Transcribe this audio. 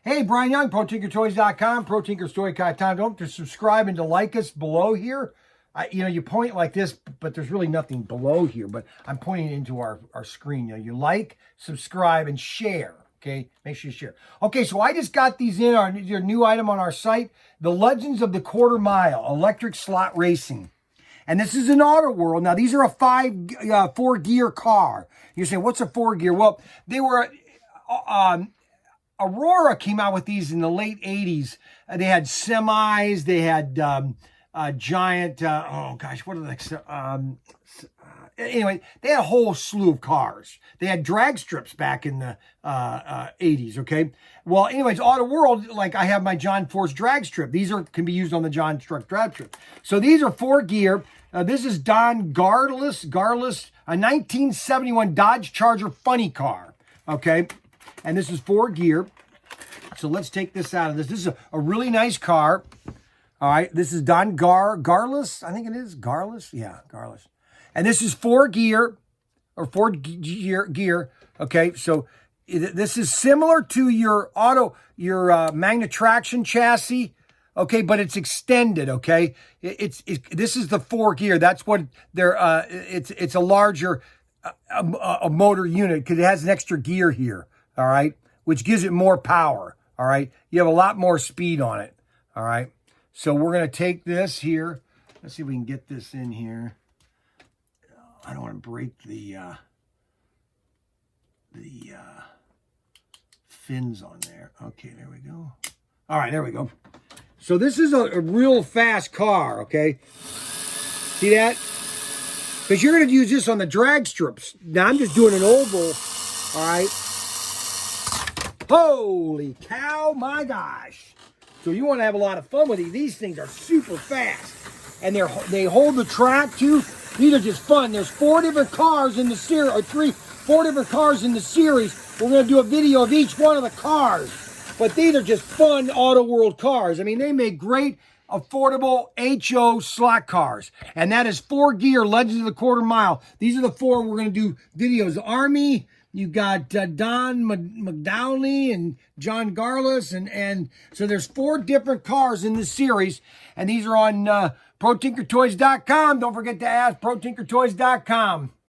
Hey, Brian Young, ProTinkerToys.com, ProTinkerStory.com. Don't just subscribe and to like us below here. You point like this, but there's really nothing below here, but I'm pointing into our screen. You like, subscribe, and share. Okay, make sure you share. Okay, so I just got these in, your new item on our site, the Legends of the Quarter Mile, Electric Slot Racing. And this is an Auto World. Now, these are a four-gear car. You're saying, what's a four-gear? Well, they were... Aurora came out with these in the late 80s. They had semis. They had giant, oh gosh, what are they? Anyway, they had a whole slew of cars. They had drag strips back in the 80s, okay? Well, anyways, Auto World, like I have my John Force drag strip. These can be used on the John Struck drag strip. So these are four-gear. This is Don Garlits, a 1971 Dodge Charger funny car, okay? And this is four-gear. So let's take this out of this. This is a really nice car. All right. This is Don Garlits. I think it is. Garlits? Yeah, Garlits. And this is four-gear or four-gear. Okay. So this is similar to your Magna Traction chassis. Okay. But it's extended. Okay. This is the four-gear. That's what it's a larger a motor unit because it has an extra gear here. All right, which gives it more power, all right? You have a lot more speed on it, all right? So we're going to take this here. Let's see if we can get this in here. I don't want to break the fins on there. Okay, there we go. All right, there we go. So this is a real fast car, okay? See that? Because you're going to use this on the drag strips. Now, I'm just doing an oval, all right? Holy cow, my gosh. So you want to have a lot of fun with these. These things are super fast. And they hold the track too. These are just fun. There's four different cars in the series, or four different cars in the series. We're going to do a video of each one of the cars. But these are just fun Auto World cars. I mean, they make great, affordable HO slot cars. And that is four-gear Legends of the Quarter Mile. These are the four we're going to do videos. Army... You got Don McDowley and John Garlits, and so there's four different cars in this series, and these are on ProTinkerToys.com. Don't forget to ask ProTinkerToys.com.